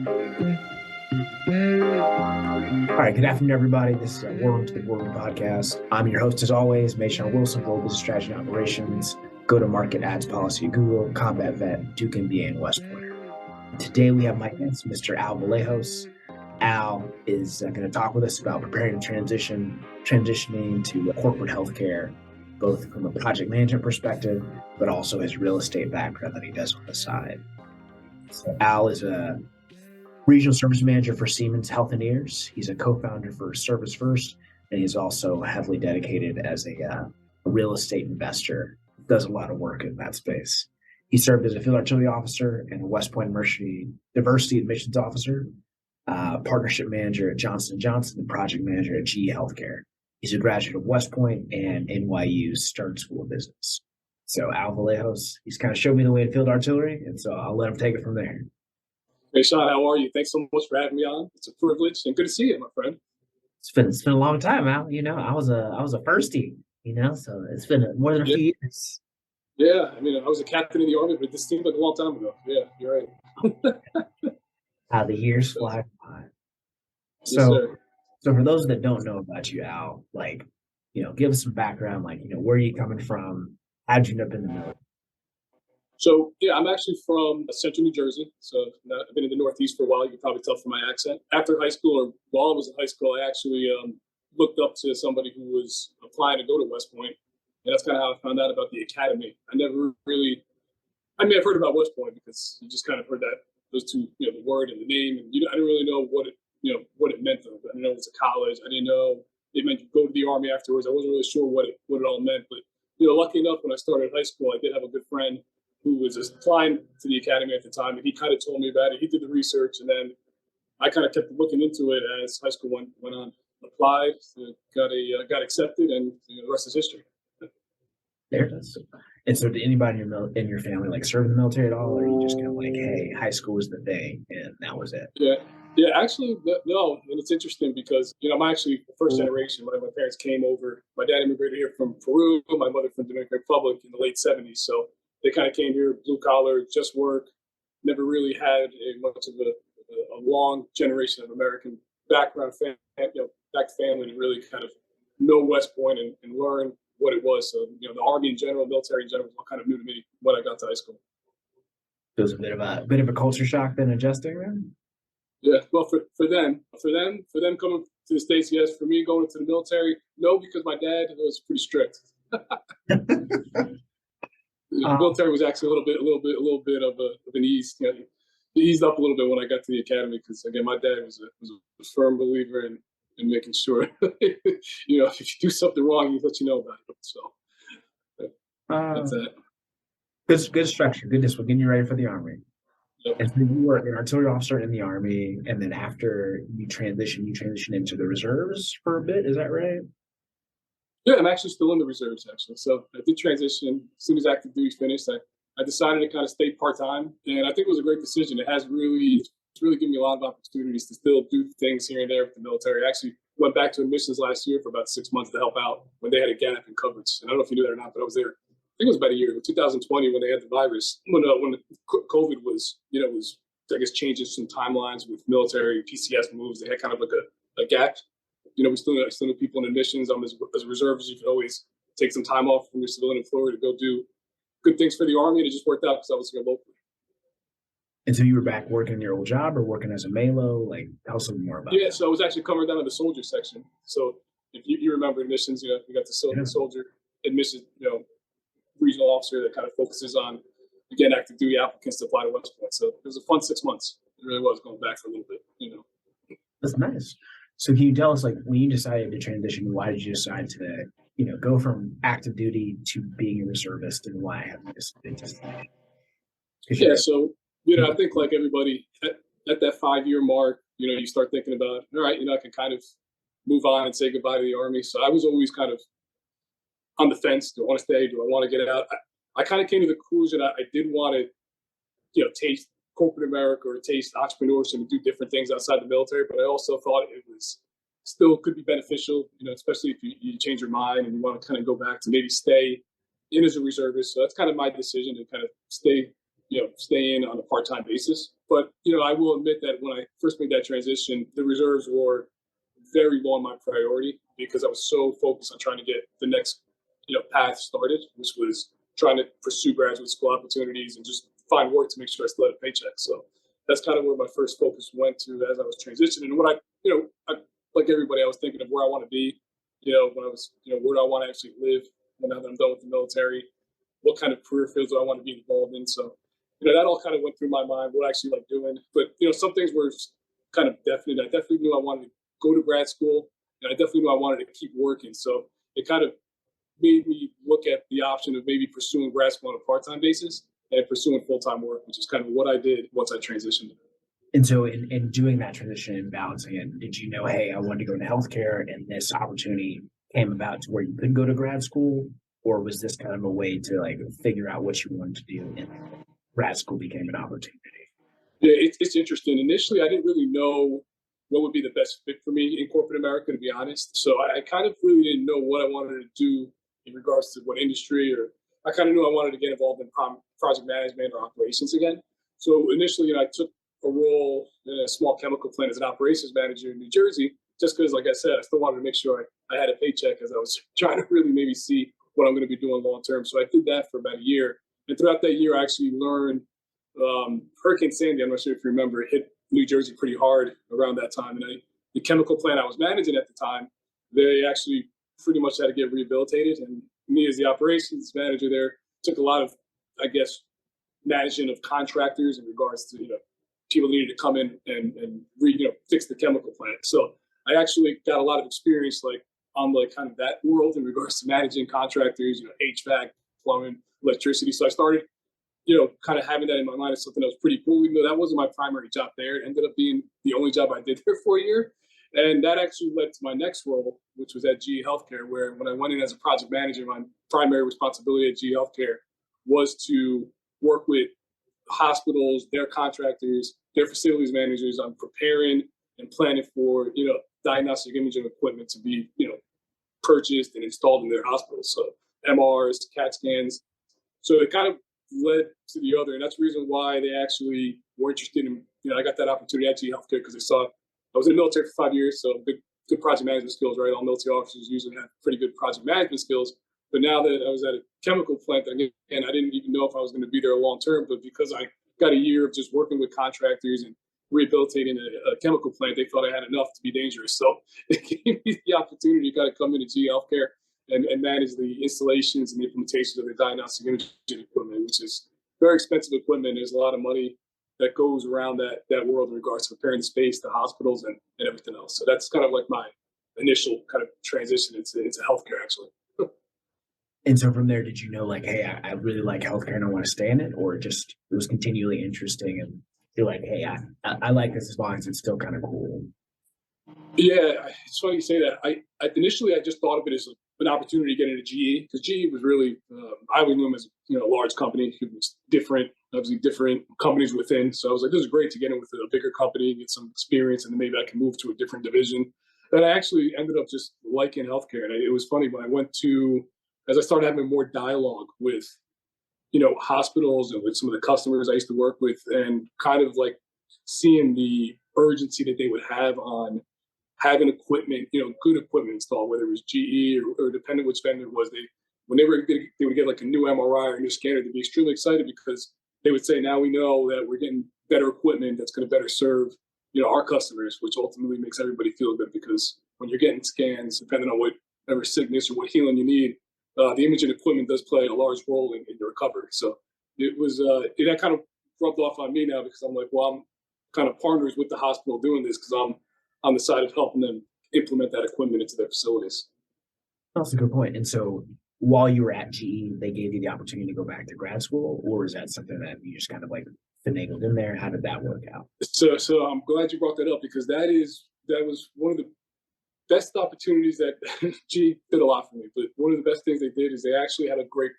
All right, good afternoon, everybody. This is War to the War Room podcast. I'm your host, as always, Mayshawn Wilson, Global Business Strategy and Operations, Go-to-Market Ads Policy at Google, Combat Vet, Duke MBA, and West Pointer. Today, we have my guest, Mr. Al Vallejos. Al is going to talk with us about preparing to transitioning to corporate healthcare, both from a project management perspective, but also his real estate background that he does on the side. So Al is a regional service manager for Siemens Healthineers. He's a co-founder for Service First, and he's also heavily dedicated as a real estate investor. Does a lot of work in that space. He served as a field artillery officer and a West Point University diversity admissions officer, partnership manager at Johnson & Johnson, and project manager at GE Healthcare. He's a graduate of West Point and NYU's Stern School of Business. So Al Vallejos, he's kind of showed me the way in field artillery, and so I'll let him take it from there. Hey, Sean, how are you? Thanks so much for having me on. It's a privilege and good to see you, my friend. It's been a long time, Al. You know, I was a firstie, so it's been more than a few years. Yeah, I mean, I was a captain in the Army, but this seemed like a long time ago. Yeah, you're right. How the years fly by. Yes, sir. So for those that don't know about you, Al, give us some background, where are you coming from? How'd you end up in the military? So, yeah, I'm actually from central New Jersey. So I've been in the Northeast for a while. You can probably tell from my accent. After high school, or while I was in high school, I actually looked up to somebody who was applying to go to West Point. And that's kind of how I found out about the academy. I've heard about West Point because you just kind of heard those two, the word and the name. And I didn't really know what it meant, though. I didn't know it was a college. I didn't know it meant you go to the Army afterwards. I wasn't really sure what it all meant. But, lucky enough, when I started high school, I did have a good friend who was applying to the academy at the time, and he kind of told me about it. He did the research, and then I kind of kept looking into it as high school went on. Applied, got accepted, and the rest is history. There it is. And so, did anybody in your family serve in the military at all, or are you just kind of hey, high school was the thing, and that was it? Yeah. Actually, no. And it's interesting because I'm actually first generation. My parents came over. My dad immigrated here from Peru. My mother from Dominican Republic in the late '70s. So they kind of came here, blue collar, just work. Never really had much of a long generation of American background, back family, to really kind of know West Point and learn what it was. So the Army in general, military in general, was all kind of new to me when I got to high school. It was a bit of a culture shock then adjusting, then. Yeah, well, for them coming to the States, yes. For me going to the military, no, because my dad was pretty strict. The military was actually a little bit of an ease. He eased up a little bit when I got to the academy because, again, my dad was a firm believer in making sure, if you do something wrong, he lets you know about it. So that's that. Good structure, good discipline, getting you ready for the Army. Yep. And so you were an artillery officer in the Army, and then after you transition into the reserves for a bit. Is that right? Yeah, I'm actually still in the reserves, actually. So I did transition. As soon as active duty finished, I decided to kind of stay part-time. And I think it was a great decision. It's really given me a lot of opportunities to still do things here and there with the military. I actually went back to admissions last year for about 6 months to help out when they had a gap in coverage. And I don't know if you knew that or not, but I was there. I think it was about a year, 2020, when they had the virus, when COVID was, I guess, changing some timelines with military PCS moves. They had kind of like a gap. We still need people in admissions. As a reservist, you can always take some time off from your civilian employer to go do good things for the Army. And it just worked out because I was here locally. And so you were back working in your old job or working as a Malo? Tell us some more about that. Yeah, so I was actually covering down in the soldier section. So if you remember admissions, we got the soldier admissions, regional officer that kind of focuses on, again, active duty applicants to apply to West Point. So it was a fun 6 months. It really was, going back for a little bit. That's nice. So can you tell us, when you decided to transition, why did you decide to, go from active duty to being a reservist, and why have you decided to stay? Yeah, so, I think like everybody at that 5-year mark, you start thinking about, all right, I can kind of move on and say goodbye to the Army. So I was always kind of on the fence. Do I want to stay? Do I want to get out? I kind of came to the conclusion I did want to, taste corporate America or taste entrepreneurship and do different things outside the military. But I also thought it was still could be beneficial, especially if you change your mind and you want to kind of go back to maybe stay in as a reservist. So that's kind of my decision to kind of stay, stay in on a part-time basis. But, I will admit that when I first made that transition, the reserves were very low on my priority because I was so focused on trying to get the next, path started, which was trying to pursue graduate school opportunities and just find work to make sure I still had a paycheck. So that's kind of where my first focus went to as I was transitioning. And when like everybody, I was thinking of where I want to be, when I was, where do I want to actually live now that I'm done with the military? What kind of career fields do I want to be involved in? So, that all kind of went through my mind, what I actually like doing. But, some things were kind of definite. I definitely knew I wanted to go to grad school, and I definitely knew I wanted to keep working. So it kind of made me look at the option of maybe pursuing grad school on a part-time basis and pursuing full-time work, which is kind of what I did once I transitioned. And so in doing that transition and balancing it, did you know, hey, I wanted to go into healthcare and this opportunity came about to where you could go to grad school? Or was this kind of a way to like figure out what you wanted to do and grad school became an opportunity? Yeah, it's interesting. Initially, I didn't really know what would be the best fit for me in corporate America, to be honest. So I kind of really didn't know what I wanted to do in regards to what industry, or I kind of knew I wanted to get involved in project management or operations again. So initially, I took a role in a small chemical plant as an operations manager in New Jersey, just because, like I said, I still wanted to make sure I had a paycheck as I was trying to really maybe see what I'm going to be doing long term. So I did that for about a year. And throughout that year, I actually learned Hurricane Sandy, I'm not sure if you remember, it hit New Jersey pretty hard around that time. And the chemical plant I was managing at the time, they actually pretty much had to get rehabilitated. And me as the operations manager there took a lot of, I guess, managing of contractors in regards to, people needed to come in and fix the chemical plant. So I actually got a lot of experience on kind of that world in regards to managing contractors, HVAC, plumbing, electricity. So I started, kind of having that in my mind as something that was pretty cool, even though that wasn't my primary job there. It ended up being the only job I did there for a year. And that actually led to my next role, which was at GE Healthcare, where when I went in as a project manager, my primary responsibility at GE Healthcare was to work with hospitals, their contractors, their facilities managers on preparing and planning for, diagnostic imaging equipment to be, purchased and installed in their hospitals. So MRs, CAT scans. So it kind of led to the other. And that's the reason why they actually were interested in, I got that opportunity at GE Healthcare because they saw I was in the military for 5 years. So good project management skills, right? All military officers usually have pretty good project management skills. But now that I was at a chemical plant, again, I didn't even know if I was going to be there long term. But because I got a year of just working with contractors and rehabilitating a chemical plant, they thought I had enough to be dangerous. So it gave me the opportunity to kind of come into GE Healthcare and manage the installations and the implementation of the diagnostic imaging equipment, which is very expensive equipment. There's a lot of money that goes around that world in regards to preparing space, the hospitals, and everything else. So that's kind of like my initial kind of transition into healthcare, actually. And so from there, did you know, like, hey, I really like healthcare and I want to stay in it, or just it was continually interesting and you're like, hey, I like this as long as it's still kind of cool? Yeah, it's funny you say that. I initially I just thought of it as an opportunity to get into GE because GE was really I always knew them as a large company. It was different, obviously different companies within. So I was like, this is great to get in with a bigger company, get some experience, and then maybe I can move to a different division. And I actually ended up just liking healthcare. And it was funny when I went to as I started having more dialogue with hospitals and with some of the customers I used to work with, and kind of like seeing the urgency that they would have on having equipment, good equipment installed, whether it was GE or depending which vendor it was. When they would get like a new MRI or a new scanner, they'd be extremely excited because they would say, now we know that we're getting better equipment that's going to better serve, our customers, which ultimately makes everybody feel good because when you're getting scans, depending on whatever sickness or what healing you need, the imaging equipment does play a large role in your recovery. So it was, that kind of rubbed off on me now because I'm like, well, I'm kind of partners with the hospital doing this because I'm on the side of helping them implement that equipment into their facilities. That's a good point. And so while you were at GE, they gave you the opportunity to go back to grad school, or is that something that you just kind of like finagled in there? How did that work out? So I'm glad you brought that up because that was one of the best opportunities that GE did a lot for me. But one of the best things they did is they actually had a great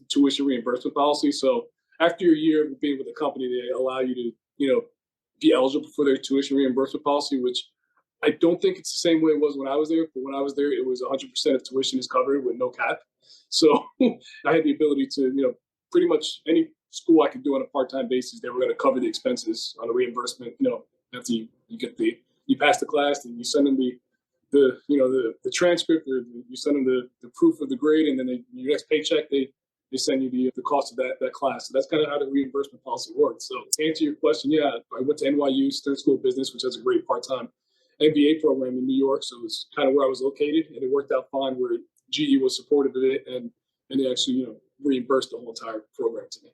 tuition reimbursement policy. So after a year of being with the company, they allow you to, be eligible for their tuition reimbursement policy, which I don't think it's the same way it was when I was there, but when I was there, it was 100% of tuition is covered with no cap. So I had the ability to, pretty much any school I could do on a part-time basis. They were going to cover the expenses on a reimbursement. After you pass the class, and you send them the transcript, or you send them the proof of the grade, and then your next paycheck they send you the cost of that class. So that's kind of how the reimbursement policy works. So to answer your question, yeah, I went to NYU, Stern School of Business, which has a great part-time MBA program in New York. So it's kind of where I was located, and it worked out fine where GE was supportive of it, and they actually, reimbursed the whole entire program to me.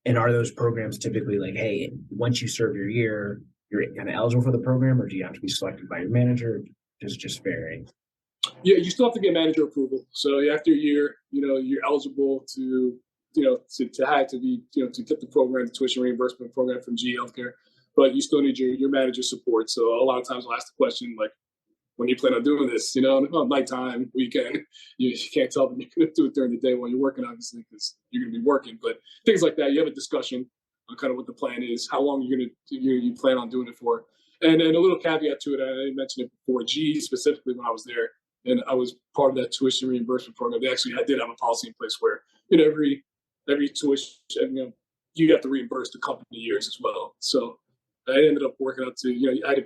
And are those programs typically like, hey, once you serve your year, you're kind of eligible for the program, or do you have to be selected by your manager? Does it just vary? Yeah, you still have to get manager approval. So after a year, you're eligible to get the program, the tuition reimbursement program from GE Healthcare, but you still need your manager support. So a lot of times I'll ask the question like, when you plan on doing this, nighttime, weekend, you can't tell them you're going to do it during the day while you're working, obviously, because you're going to be working. But things like that, you have a discussion on kind of what the plan is, how long you plan on doing it for. And then a little caveat to it, I mentioned it before, GE specifically when I was there, and I was part of that tuition reimbursement program. They actually did have a policy in place where, every tuition, you have to reimburse the company years as well. So I ended up working out to, I had to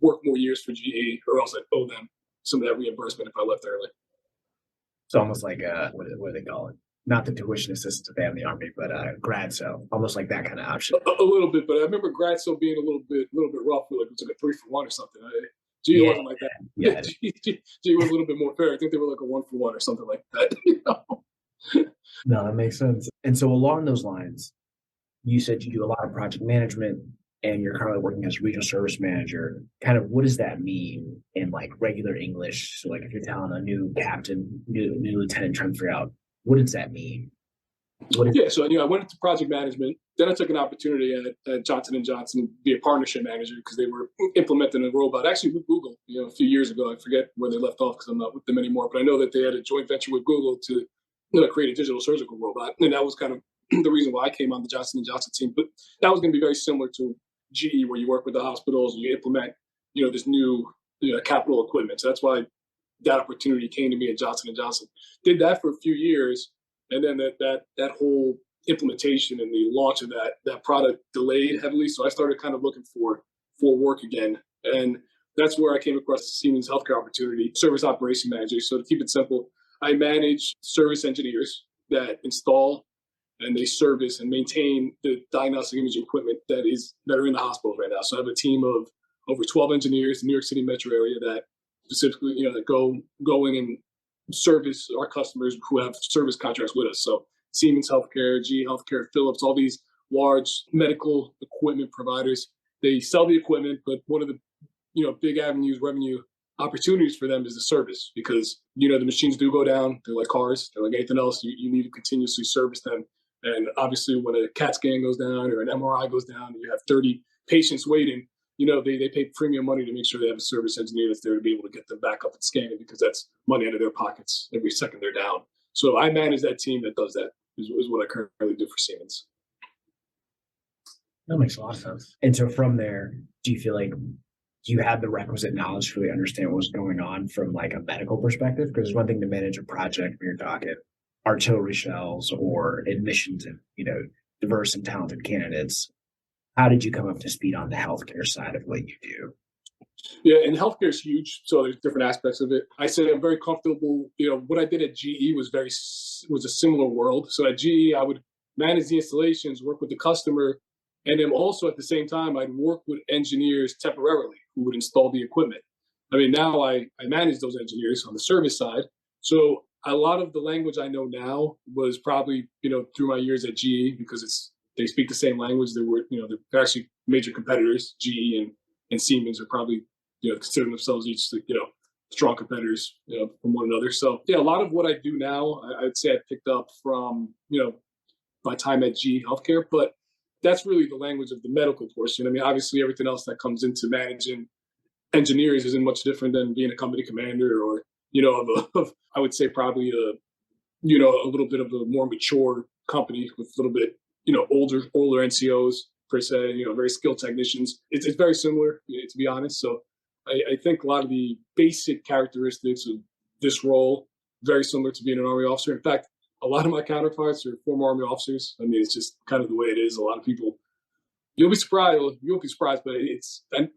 work more years for GE, or else I'd owe them some of that reimbursement if I left early. It's almost like what do they call it? Not the tuition assistance that they have in the Army, but GradSo, almost like that kind of option. A little bit, but I remember GradSo being a little bit rough. Like it was like a 3-for-1 or something. GE wasn't like that. Yeah. GE was a little bit more fair. I think they were like a 1-for-1 or something like that. No, that makes sense. And so along those lines, you said you do a lot of project management, and you're currently working as a regional service manager. Kind of what does that mean in like regular English? So like if you're telling a new captain, new lieutenant trying to figure out, what does that mean? So I went into project management. Then I took an opportunity at Johnson & Johnson to be a partnership manager because they were implementing a robot, actually with Google, a few years ago. I forget where they left off because I'm not with them anymore. But I know that they had a joint venture with Google to create a digital surgical robot. And that was kind of the reason why I came on the Johnson & Johnson team. But that was going to be very similar to GE, where you work with the hospitals and you implement, this new capital equipment. So that's why that opportunity came to me at Johnson & Johnson. Did that for a few years, and then that whole implementation and the launch of that product delayed heavily. So I started kind of looking for work again, and that's where I came across the Siemens healthcare opportunity, service operation manager. So to keep it simple, I manage service engineers that install and they service and maintain the diagnostic imaging equipment that are in the hospitals right now. So I have a team of over 12 engineers in the New York City metro area that specifically, that go in and service our customers who have service contracts with us. So Siemens Healthcare, GE Healthcare, Philips, all these large medical equipment providers, they sell the equipment, but one of the big revenue opportunities for them is the service, because the machines do go down. They're like cars. They're like anything else. You need to continuously service them. And obviously, when a CAT scan goes down or an MRI goes down, and you have 30 patients waiting, they pay premium money to make sure they have a service engineer that's there to be able to get them back up and scanning, because that's money out of their pockets every second they're down. So I manage that team that does that, is what I currently do for Siemens. That makes a lot of sense. And so from there, do you feel like you had the requisite knowledge to really understand what was going on from like a medical perspective? Because it's one thing to manage a project when you're talking artillery shells or admissions of, diverse and talented candidates. How did you come up to speed on the healthcare side of what you do? Yeah, and healthcare is huge. So there's different aspects of it. I say I'm very comfortable. What I did at GE was a similar world. So at GE, I would manage the installations, work with the customer, and then also at the same time, I'd work with engineers temporarily who would install the equipment. I mean, now I manage those engineers on the service side. So a lot of the language I know now was probably, through my years at GE, because they speak the same language. They're actually major competitors. GE and Siemens are probably, considering themselves each, strong competitors, from one another. So yeah, a lot of what I do now, I'd say I picked up from, my time at GE Healthcare, but that's really the language of the medical portion. I mean, obviously everything else that comes into managing engineers isn't much different than being a company commander or, I would say probably a little bit of a more mature company with a little bit, older NCOs per se, very skilled technicians. It's very similar, to be honest. So I think a lot of the basic characteristics of this role, very similar to being an Army officer. In fact, a lot of my counterparts are former Army officers. I mean, it's just kind of the way it is. A lot of people, you'll be surprised. You won't be surprised, but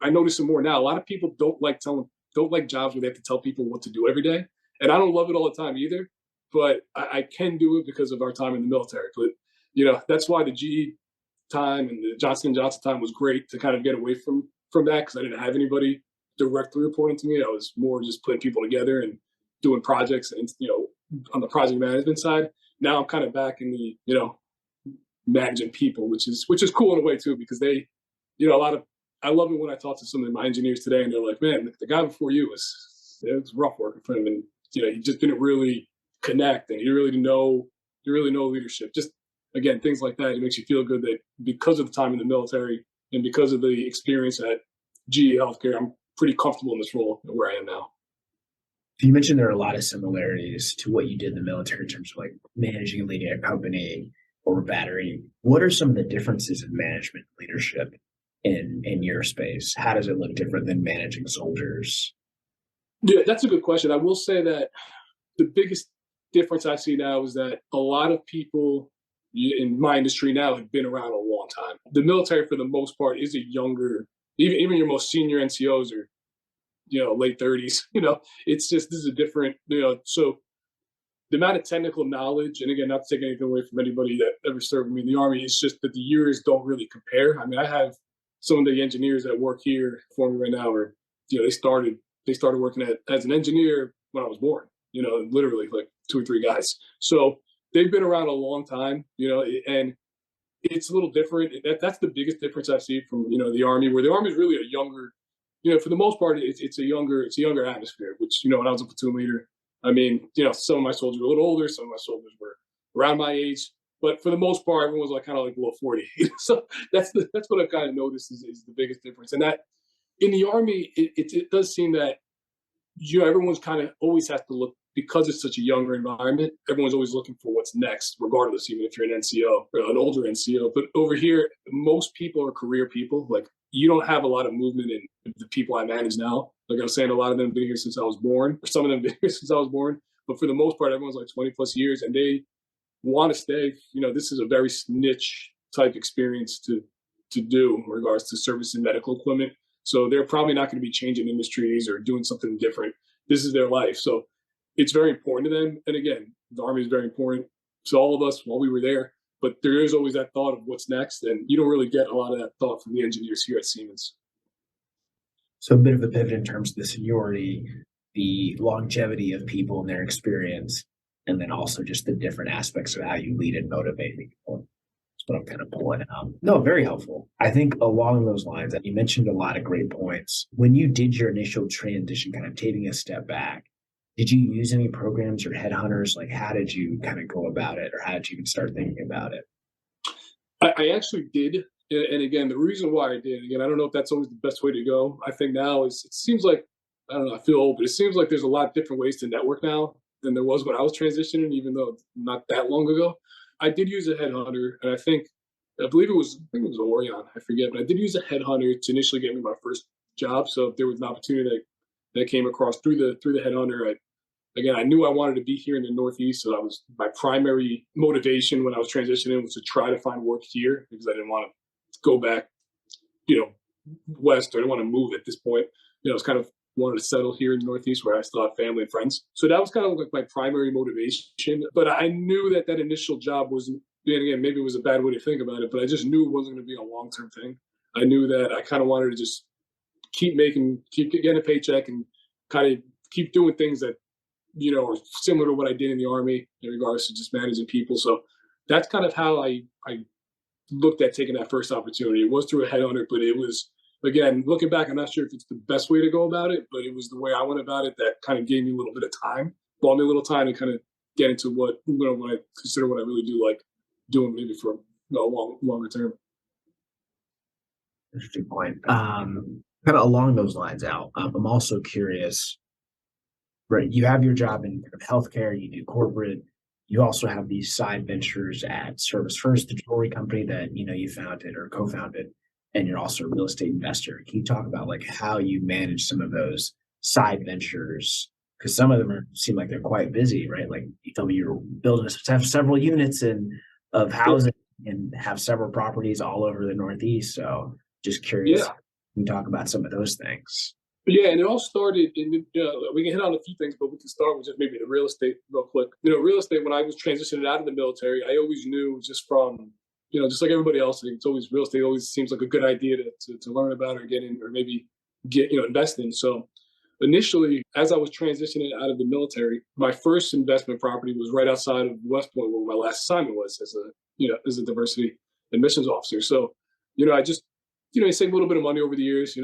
I notice it more now. A lot of people don't like jobs where they have to tell people what to do every day. And I don't love it all the time either, but I can do it because of our time in the military. But, that's why the GE time and the Johnson & Johnson time was great to kind of get away from that, because I didn't have anybody directly reporting to me. I was more just putting people together and doing projects and, on the project management side. Now I'm kind of back in the, managing people, which is cool in a way too, because they, a lot of, I love it when I talk to some of my engineers today and they're like, man, the guy before you it was rough working for him. And, he just didn't really connect and he really didn't know leadership. Just, again, things like that. It makes you feel good that because of the time in the military and because of the experience at GE Healthcare, I'm pretty comfortable in this role where I am now. You mentioned there are a lot of similarities to what you did in the military in terms of like managing and leading a company or a battery. What are some of the differences in management and leadership in your space? How does it look different than managing soldiers? Yeah, that's a good question. I will say that the biggest difference I see now is that a lot of people in my industry now have been around a long time. The military, for the most part, is a younger, even your most senior NCOs are, late 30s. It's just, this is a different, so the amount of technical knowledge, and again, not to take anything away from anybody that ever served with me in the Army, it's just that the years don't really compare. I mean, I have some of the engineers that work here for me right now, or, they started working as an engineer when I was born, literally like 2 or 3 guys. So they've been around a long time, and it's a little different. That's the biggest difference I see from, the Army, where the Army is really a younger, for the most part, it's a younger atmosphere, which, when I was a platoon leader, I mean, some of my soldiers were a little older, some of my soldiers were around my age, but for the most part, everyone was like kind of like below 40. So that's what I've kind of noticed is the biggest difference. And that in the Army, it does seem that, everyone's kind of always has to look, because it's such a younger environment, everyone's always looking for what's next, regardless, even if you're an NCO or an older NCO. But over here, most people are career people. Like, you don't have a lot of movement in the people I manage now. Like I was saying, a lot of them have been here since I was born, or some of them have been here since I was born. But for the most part, everyone's like 20 plus years and they want to stay. This is a very niche type experience to do in regards to service and medical equipment. So they're probably not going to be changing industries or doing something different. This is their life. So it's very important to them. And again, the Army is very important to all of us while we were there. But there is always that thought of what's next. And you don't really get a lot of that thought from the engineers here at Siemens. So a bit of a pivot in terms of the seniority, the longevity of people and their experience, and then also just the different aspects of how you lead and motivate people. That's what I'm kind of pulling out. No, very helpful. I think along those lines, you mentioned a lot of great points. When you did your initial transition, kind of taking a step back, did you use any programs or headhunters? Like, how did you kind of go about it, or how did you even start thinking about it? I actually did. And again, the reason why I did, again, I don't know if that's always the best way to go. I think now it seems like, I don't know, I feel old, but it seems like there's a lot of different ways to network now than there was when I was transitioning, even though not that long ago. I did use a headhunter, and I believe it was Orion, I forget, but I did use a headhunter to initially get me my first job. So if there was an opportunity that came across through the headhunter, I knew I wanted to be here in the Northeast. So that was my primary motivation when I was transitioning, was to try to find work here, because I didn't want to go back, west. I didn't want to move at this point. I was kind of wanted to settle here in the Northeast where I still have family and friends. So that was kind of like my primary motivation. But I knew that initial job wasn't, again, maybe it was a bad way to think about it, but I just knew it wasn't going to be a long-term thing. I knew that I kind of wanted to just keep getting a paycheck and kind of keep doing things that, are similar to what I did in the Army in regards to just managing people. So that's kind of how I looked at taking that first opportunity. It was through a headhunter, but it was, again, looking back, I'm not sure if it's the best way to go about it, but it was the way I went about it that kind of gave me a little bit of time, bought me a little time to kind of get into what I consider what I really do like doing, maybe for a longer term. Interesting point. Kind of along those lines, Al, I'm also curious, right? You have your job in kind of healthcare, you do corporate, you also have these side ventures at Service First, the jewelry company that, you founded or co-founded, and you're also a real estate investor. Can you talk about like how you manage some of those side ventures because some of them seem like they're quite busy, right? Like you told me you're building have several units of housing and have several properties all over the Northeast. So just curious, Yeah. we can talk about some of those things. Yeah, and it all started in, we can hit on a few things, but we can start with just maybe the real estate real quick. Real estate, when I was transitioning out of the military, I always knew just from, just like everybody else, it's always real estate always seems like a good idea to learn about or get in or maybe get, invest in. So initially, as I was transitioning out of the military, my first investment property was right outside of West Point, where my last assignment was as a diversity admissions officer. So, I just, I saved a little bit of money over the years,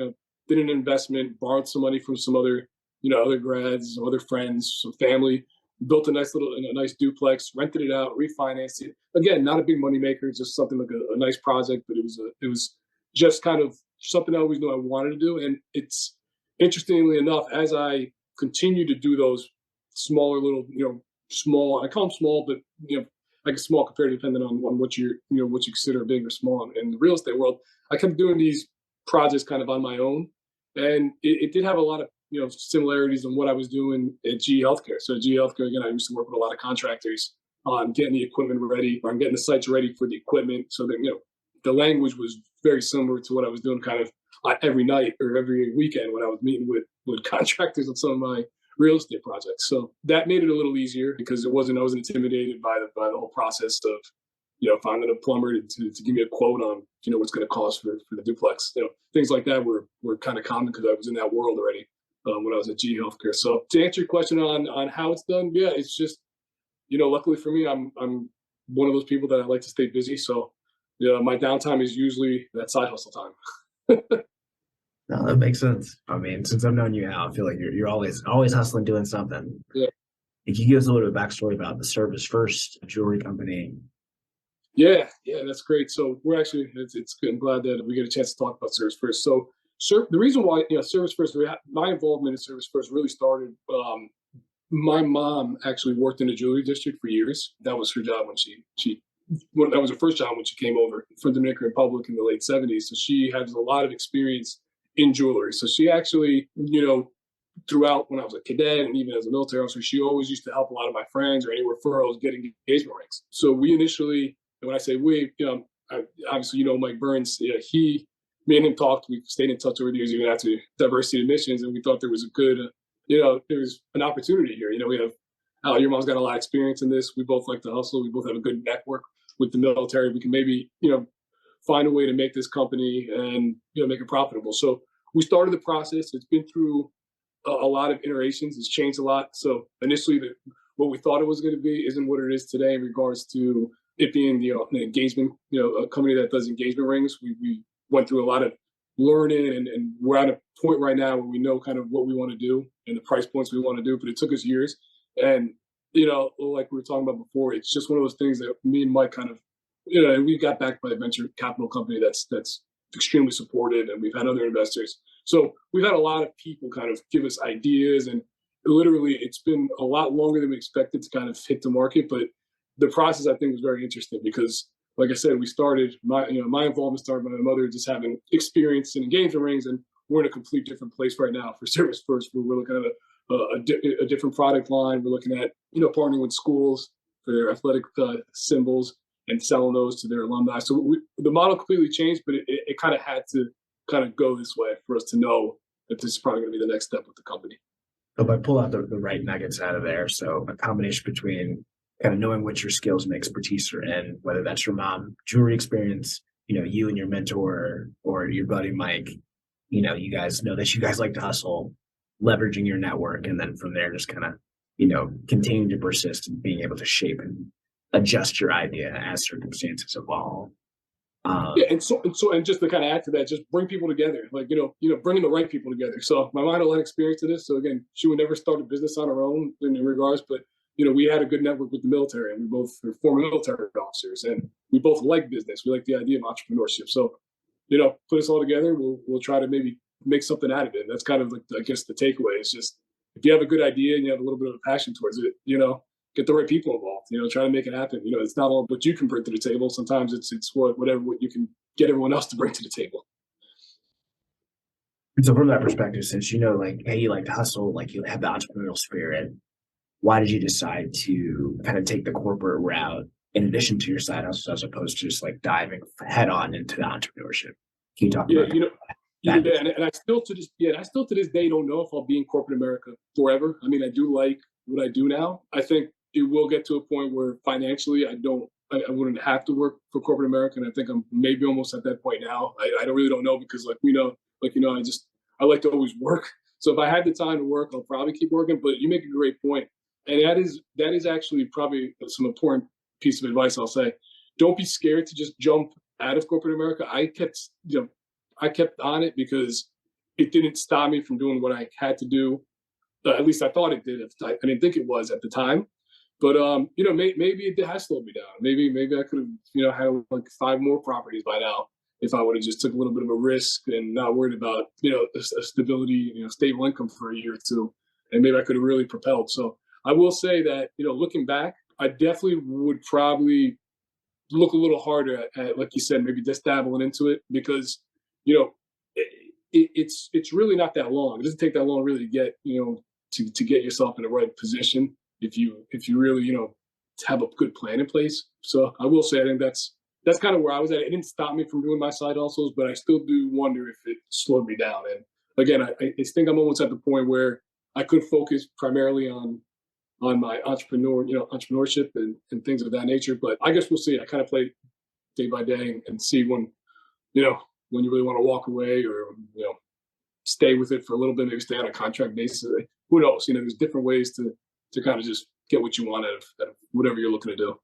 did an investment, borrowed some money from some other, other grads, some other friends, some family, built a nice duplex, rented it out, refinanced it. Again, not a big money maker, just something like a nice project, but it was just kind of something I always knew I wanted to do. And it's interestingly enough, as I continue to do those smaller little, small, I call them small, but like a small compared depending on what what you consider big or small in the real estate world, I kept doing these projects kind of on my own. And it did have a lot of similarities in what I was doing at GE Healthcare. So at GE Healthcare, again, I used to work with a lot of contractors on getting the equipment ready, or on getting the sites ready for the equipment. So that the language was very similar to what I was doing kind of every night or every weekend when I was meeting with contractors on some of my real estate projects. So that made it a little easier because I wasn't intimidated by the whole process of finding a plumber to give me a quote on, what's going to cost for the duplex. Things like that were kind of common because I was in that world already when I was at GE Healthcare. So to answer your question on how it's done, yeah, it's just, luckily for me, I'm one of those people that I like to stay busy. So my downtime is usually that side hustle time. No, that makes sense. I mean, since I've known you now, I feel like you're always hustling, doing something. Yeah. If you give us a little bit of backstory about the Service First jewelry company. Yeah, that's great. So we're actually, it's good. I'm glad that we get a chance to talk about Service First. So, the reason why Service First, my involvement in Service First really started. My mom actually worked in the jewelry district for years. That was her job when that was her first job when she came over from the Dominican Republic in the late '70s. So she has a lot of experience in jewelry. So she actually, throughout when I was a cadet and even as a military officer, she always used to help a lot of my friends or any referrals get engagement rings. So we initially, and when I say we, obviously, Mike Burns, me and him talked, we stayed in touch over the years, even after diversity admissions, and we thought there was a good, there was an opportunity here. We have, your mom's got a lot of experience in this. We both like to hustle. We both have a good network with the military. We can maybe, find a way to make this company and, make it profitable. So we started the process. It's been through a lot of iterations. It's changed a lot. So initially, what we thought it was going to be isn't what it is today in regards to it being, an engagement, a company that does engagement rings. We went through a lot of learning and we're at a point right now where we know kind of what we want to do and the price points we want to do, but it took us years. And, like we were talking about before, it's just one of those things that me and Mike kind of, we got backed by a venture capital company that's extremely supportive, and we've had other investors. So we've had a lot of people kind of give us ideas, and literally it's been a lot longer than we expected to kind of hit the market. But the process, I think, was very interesting because, like I said, we started my involvement started by my mother just having experience in engagement rings, and we're in a complete different place right now for Service First. We're looking at a different product line. We're looking at partnering with schools for their athletic symbols and selling those to their alumni. So the model completely changed, but it kind of had to kind of go this way for us to know that this is probably going to be the next step with the company. So if I pull out the right nuggets out of there, so a combination between kind of knowing what your skills and expertise are in, whether that's your mom, jewelry experience, you and your mentor or your buddy Mike, you guys know that you guys like to hustle, leveraging your network, and then from there just kind of, continue to persist and being able to shape and adjust your idea as circumstances evolve. And just to kind of add to that, just bring people together, like, bringing the right people together. So my mom had a lot of experience in this. So again, she would never start a business on her own in regards, but, we had a good network with the military, and we both were former military officers, and we both like business. We like the idea of entrepreneurship. So, put us all together. We'll try to maybe make something out of it. That's kind of like, I guess, the takeaway is just, if you have a good idea and you have a little bit of a passion towards it, get the right people involved, try to make it happen. It's not all what you can bring to the table. Sometimes it's what you can get everyone else to bring to the table. And so from that perspective, since you know, like, hey, you like to hustle, like you have the entrepreneurial spirit, why did you decide to kind of take the corporate route in addition to your side hustles as opposed to just like diving head on into the entrepreneurship? Can you talk Yeah, about that? yeah, and I still to this I still to this day don't know if I'll be in corporate America forever. I mean, I do like what I do now. I think it will get to a point where financially I wouldn't have to work for corporate America, and I think I'm maybe almost at that point now. I don't really don't know because I like to always work. So if I had the time to work, I'll probably keep working. But you make a great point, and that is actually probably some important piece of advice I'll say. Don't be scared to just jump out of corporate America. I kept on it because it didn't stop me from doing what I had to do. At least I thought it did. I didn't think it was at the time, but maybe it has slowed me down. Maybe I could have had like 5 more properties by now if I would have just took a little bit of a risk and not worried about a stability, stable income for a year or two, and maybe I could have really propelled. So I will say that looking back, I definitely would probably look a little harder at like you said, maybe just dabbling into it because you know it's really not that long. It doesn't take that long really to get to get yourself in the right position if you really have a good plan in place. So I will say I think that's kind of where I was at. It didn't stop me from doing my side hustles, but I still do wonder if it slowed me down. And again, I think I'm almost at the point where I could focus primarily on my entrepreneurship and things of that nature. But I guess we'll see. I kind of play day by day and see you know, when you really want to walk away or, stay with it for a little bit, maybe stay on a contract basis. Who knows? There's different ways to kind of just get what you want out of whatever you're looking to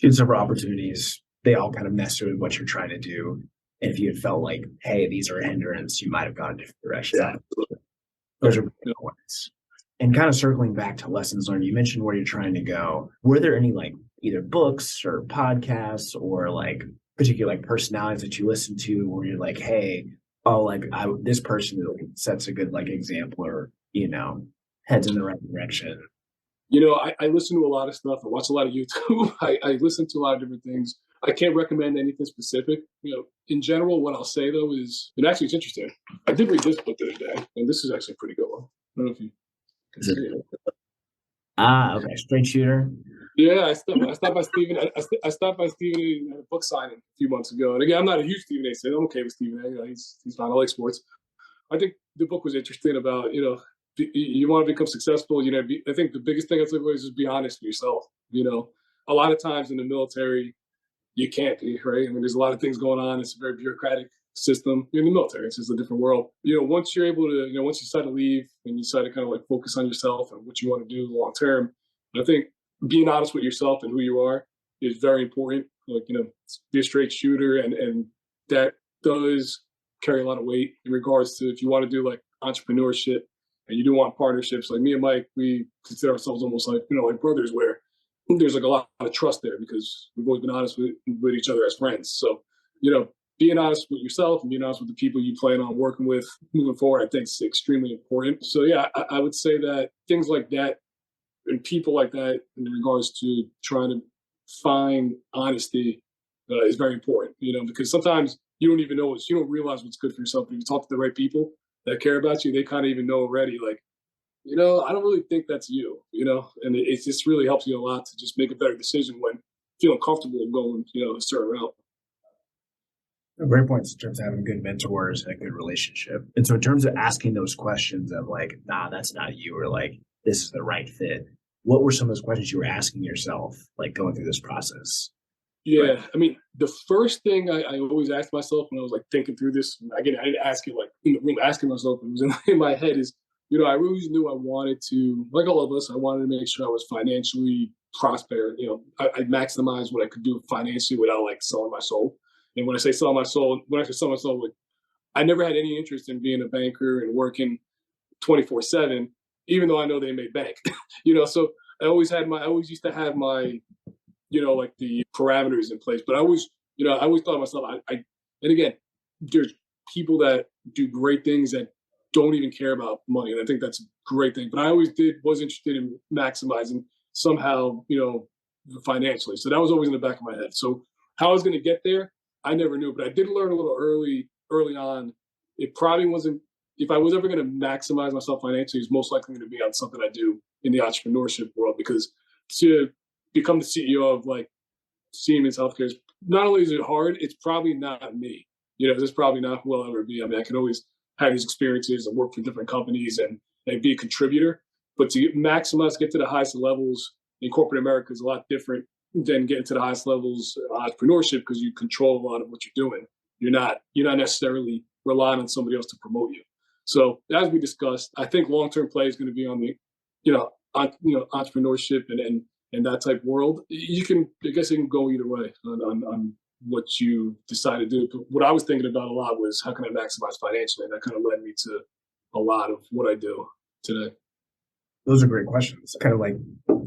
do. Several opportunities, they all kind of mess with what you're trying to do. And if you had felt like, hey, these are a hindrance, you might have gone a different direction. Yeah. Those are big points. And kind of circling back to lessons learned, you mentioned where you're trying to go. Were there any like either books or podcasts or like particular like personalities that you listen to where you're like, hey, oh, like this person sets a good like example or heads in the right direction. I listen to a lot of stuff. I watch a lot of YouTube. I listen to a lot of different things. I can't recommend anything specific. In general, what I'll say though is, and actually it's interesting. I did read this book the other day, and this is actually a pretty good one. I don't know if you can see it. Okay. Straight shooter. Yeah, I stopped by Stephen. I stopped by Stephen at a book signing a few months ago. And again, I'm not a huge Stephen A. fan. I'm okay with Stephen A. He's fine. I like sports. I think the book was interesting about you want to become successful. I think the biggest thing I took away is just be honest with yourself. A lot of times in the military, you can't be right. I mean, there's a lot of things going on. It's a very bureaucratic system in the military. It's just a different world. Once you're able to, once you decide to leave and you decide to kind of like focus on yourself and what you want to do long term, I think being honest with yourself and who you are is very important. Like, be a straight shooter and that does carry a lot of weight in regards to if you want to do like entrepreneurship and you do want partnerships. Like me and Mike, we consider ourselves almost like, like brothers where there's like a lot of trust there because we've always been honest with each other as friends. So, being honest with yourself and being honest with the people you plan on working with moving forward, I think is extremely important. So yeah, I would say that things like that and people like that in regards to trying to find honesty is very important, because sometimes you don't even know you don't realize what's good for yourself. If you talk to the right people that care about you, they kind of even know already, like, I don't really think that's and it just really helps you a lot to just make a better decision when feeling comfortable going, a certain route. Great points in terms of having good mentors and a good relationship. And so in terms of asking those questions of like, nah, that's not you, or like, this is the right fit. What were some of those questions you were asking yourself, like going through this process? Yeah, Right. I mean, the first thing I always asked myself when I was like thinking through this, again, I didn't ask it like in the room, asking myself, it was in my head is, I really knew I wanted to, like all of us, I wanted to make sure I was financially prosper. I maximize what I could do financially without like selling my soul. And when I say sell my soul, when I say sell my soul, like, I never had any interest in being a banker and working 24/7, even though I know they made bank. So I always used to have my like the parameters in place. But I always thought to myself, and again, there's people that do great things that don't even care about money. And I think that's a great thing. But I always was interested in maximizing somehow, financially. So that was always in the back of my head. So how I was going to get there, I never knew. But I did learn a little early on it probably wasn't, if I was ever going to maximize myself financially, it's most likely going to be on something I do in the entrepreneurship world, because to become the CEO of like Siemens Healthcare is, not only is it hard, it's probably not me. This is probably not who I'll ever be. I mean, I can always have these experiences and work for different companies and be a contributor, but to maximize, get to the highest levels in corporate America is a lot different than getting to the highest levels of entrepreneurship, because you control a lot of what you're doing. You're not necessarily relying on somebody else to promote you. So as we discussed, I think long-term play is going to be on the, entrepreneurship and that type world. I guess it can go either way on what you decide to do. But what I was thinking about a lot was, how can I maximize financially? And that kind of led me to a lot of what I do today. Those are great questions. Kind of like,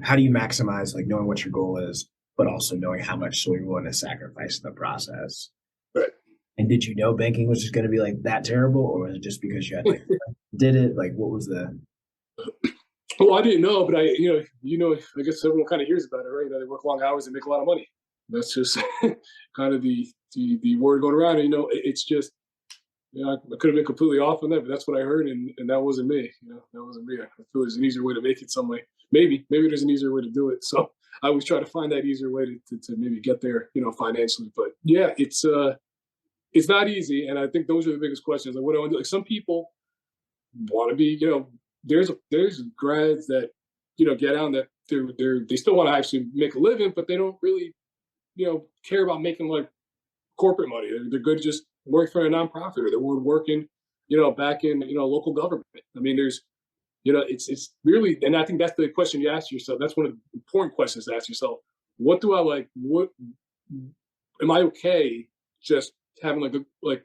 how do you maximize like knowing what your goal is, but also knowing how much so you're willing to sacrifice in the process? Right. And did you know banking was just going to be like that terrible, or was it just because you had like did it? Like, what was the? Well, I didn't know, but I guess everyone kind of hears about it, right? They work long hours and make a lot of money. That's just kind of the word going around. And, it's just, I could have been completely off on that, but that's what I heard, and that wasn't me. That wasn't me. I feel there's an easier way to make it some way. Maybe there's an easier way to do it. So I always try to find that easier way to maybe get there, financially. But yeah, it's not easy, and I think those are the biggest questions. Like, what do I want to do? Like, some people want to be, there's grads that get out that they still want to actually make a living, but they don't really care about making like corporate money. They're good to just work for a nonprofit, or they're working back in local government. I mean, there's it's really, and I think that's the question you ask yourself. That's one of the important questions to ask yourself. What do I like? What am I okay just having like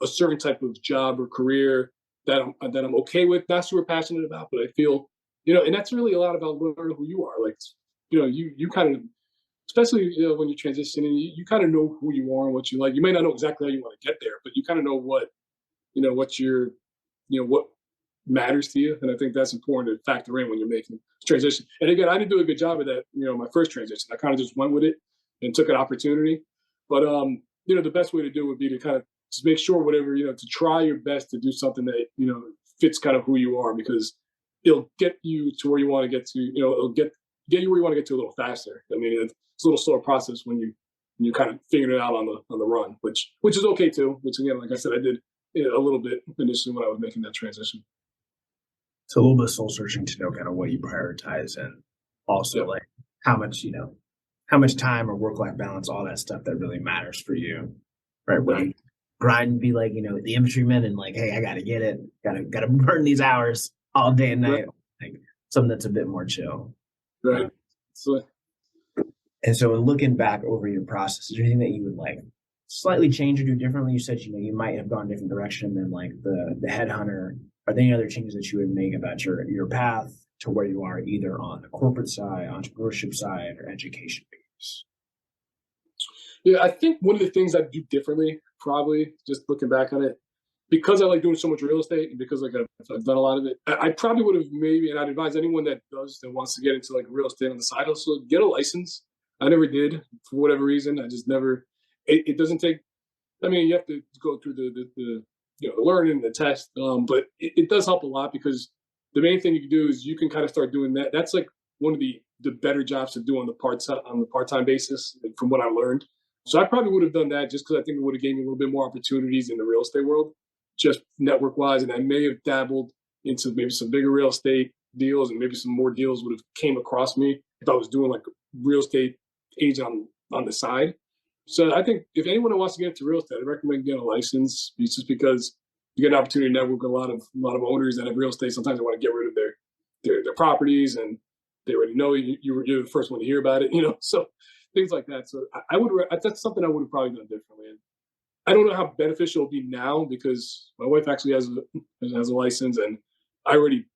a certain type of job or career that I'm okay with, not super passionate about, but I feel, and that's really a lot about learning who you are. Like, you kind of, especially when you're transitioning, you kind of know who you are and what you like. You may not know exactly how you want to get there, but you kind of know what your, what matters to you. And I think that's important to factor in when you're making transition. And again, I didn't do a good job of that, my first transition. I kind of just went with it and took an opportunity. But the best way to do it would be to kind of just make sure whatever, to try your best to do something that, fits kind of who you are, because it'll get you to where you want to get to, it'll get you where you want to get to a little faster. I mean, it's a little slower process when you kind of figuring it out on the run, which is okay too. Which again, like I said, I did a little bit initially when I was making that transition. So a little bit of soul searching to know kind of what you prioritize, and also like how much time or work life balance, all that stuff that really matters for you, right? When you grind and be like, the infantryman, and like, hey, I got to get it, gotta burn these hours all day and night, like something that's a bit more chill. Right. And so looking back over your process, is there anything that you would like slightly change or do differently? You said, you might have gone a different direction than like the headhunter. Are there any other changes that you would make about your path to where you are, either on the corporate side, entrepreneurship side, or education base? Yeah, I think one of the things I'd do differently, probably just looking back on it, because I like doing so much real estate, and because like I've done a lot of it, I probably would have maybe, and I'd advise anyone that wants to get into like real estate on the side hustle, get a license. I never did for whatever reason. I just never. It doesn't take. I mean, you have to go through the learning, the test, but it does help a lot, because the main thing you can do is you can kind of start doing that. That's like one of the better jobs to do on the part-time basis, from what I learned. So I probably would have done that, just because I think it would have gave me a little bit more opportunities in the real estate world, just network wise. And I may have dabbled into maybe some bigger real estate deals, and maybe some more deals would have came across me if I was doing like real estate agent on the side. So I think if anyone wants to get into real estate, I recommend getting a license, just because you get an opportunity to network with a lot of owners that have real estate. Sometimes they want to get rid of their properties, and they already know you're the first one to hear about it, so things like that. So that's something I would have probably done differently. And I don't know how beneficial it'll be now, because my wife actually has a license, and I already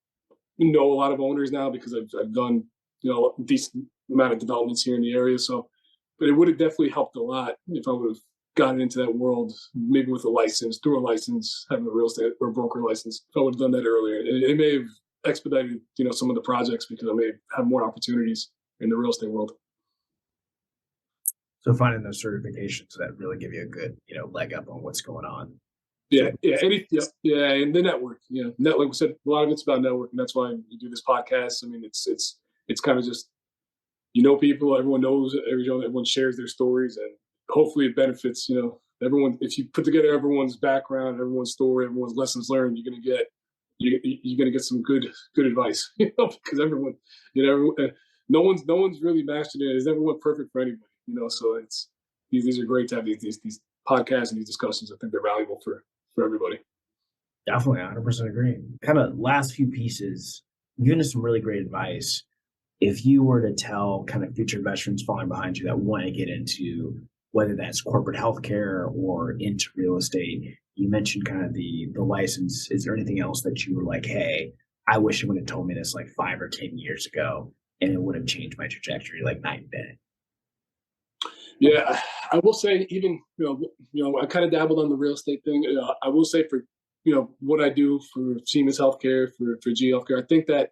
know a lot of owners now, because I've done a decent amount of developments here in the area. So, but it would have definitely helped a lot if I would have gotten into that world, maybe with a license, through a license, having a real estate or broker license. If I would have done that earlier, it may have expedited some of the projects, because I may have more opportunities in the real estate world. So finding those certifications that really give you a good leg up on what's going on. Yeah, yeah, and the network. Network. We said a lot of it's about networking. That's why we do this podcast. I mean, it's kind of just people. Everyone knows everyone shares their stories, and hopefully it benefits everyone. If you put together everyone's background, everyone's story, everyone's lessons learned, you're gonna get some good advice. Because everyone, no one's really mastered it. Is everyone perfect for anybody? So it's these are great to have these podcasts and these discussions. I think they're valuable for everybody. Definitely, 100% agree. Kind of last few pieces, you've given us some really great advice. If you were to tell kind of future veterans falling behind you that want to get into whether that's corporate healthcare or into real estate, you mentioned kind of the license. Is there anything else that you were like, hey, I wish you would have told me this like 5 or 10 years ago, and it would have changed my trajectory like night and day? Yeah, I will say even I kind of dabbled on the real estate thing. I will say for what I do for Siemens Healthcare for G Healthcare, I think that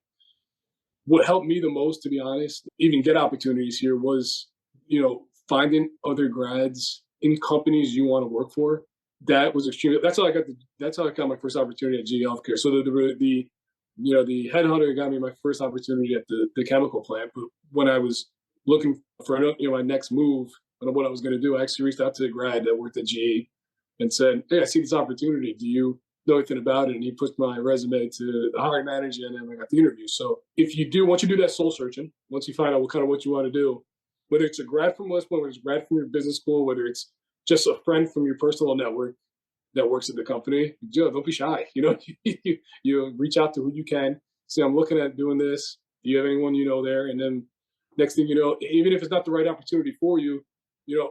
what helped me the most, to be honest, even get opportunities here was finding other grads in companies you want to work for. That was extremely. That's how I got my first opportunity at G Healthcare. So the headhunter got me my first opportunity at the chemical plant. But when I was looking for my next move and what I was going to do, I actually reached out to a grad that worked at GE and said, "Hey, I see this opportunity. Do you know anything about it?" And he pushed my resume to the hiring manager, and then I got the interview. So once you do that soul searching, once you find out what you want to do, whether it's a grad from West Point, whether it's a grad from your business school, whether it's just a friend from your personal network that works at the company, don't be shy. You reach out to who you can. Say, I'm looking at doing this. Do you have anyone there? And then next thing you know, even if it's not the right opportunity for you,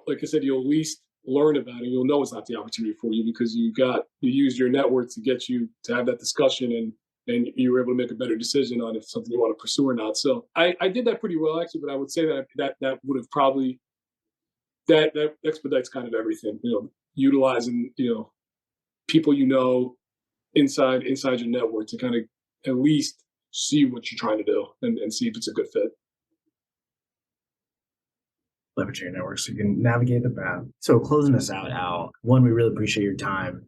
like I said, you'll at least learn about it. You'll know it's not the opportunity for you because you used your network to get you to have that discussion, and you were able to make a better decision on if it's something you want to pursue or not. So I did that pretty well, actually, but I would say that would have probably that expedites kind of everything. Utilizing people inside your network to kind of at least see what you're trying to do and see if it's a good fit. Leverage your network so you can navigate the path. So closing us out, Al, one, we really appreciate your time.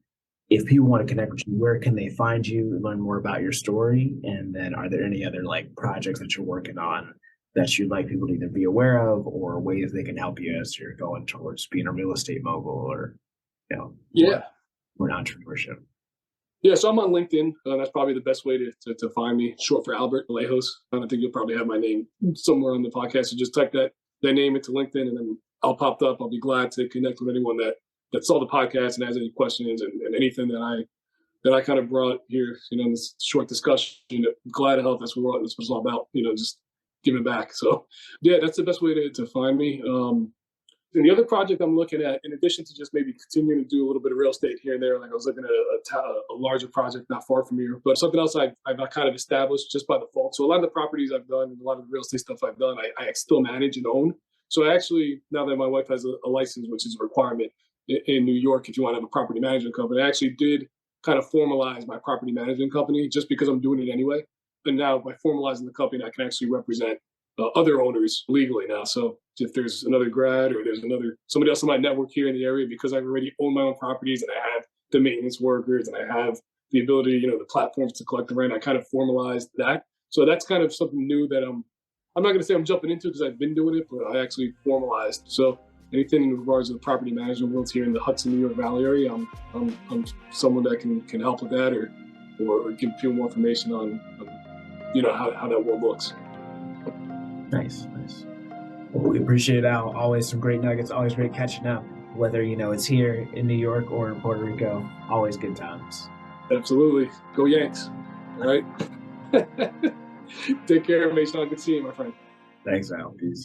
If people want to connect with you, where can they find you, learn more about your story? And then are there any other like projects that you're working on that you'd like people to either be aware of or ways they can help you as you're going towards being a real estate mogul or, Yeah. or entrepreneurship? Yeah, so I'm on LinkedIn. That's probably the best way to find me. Short for Albert Vallejos. I think you'll probably have my name somewhere on the podcast. So just type that name into LinkedIn, and then I'll pop up. I'll be glad to connect with anyone that saw the podcast and has any questions and anything that I kind of brought here. In this short discussion. Glad to help. That's what this was all about. Just giving back. So yeah, that's the best way to find me. And the other project I'm looking at, in addition to just maybe continuing to do a little bit of real estate here and there, like I was looking at a larger project not far from here, but something else I've kind of established just by default. So a lot of the properties I've done, and a lot of the real estate stuff I've done, I still manage and own. So I actually, now that my wife has a license, which is a requirement in New York, if you want to have a property management company, I actually did kind of formalize my property management company just because I'm doing it anyway. And now by formalizing the company, I can actually represent other owners legally now. So if there's another grad or there's somebody else in my network here in the area, because I already own my own properties and I have the maintenance workers and I have the ability, the platforms to collect the rent, I kind of formalized that. So that's kind of something new that I'm not going to say I'm jumping into because I've been doing it, but I actually formalized. So anything in regards to the property management world here in the Hudson, New York Valley area, I'm someone that can help with that or give people more information on how that world looks. Nice. Well, we appreciate it, Al. Always some great nuggets. Always great catching up. Whether it's here in New York or in Puerto Rico, always good times. Absolutely. Go Yanks. All right. Take care, Mason. Good seeing you, my friend. Thanks, Al. Peace.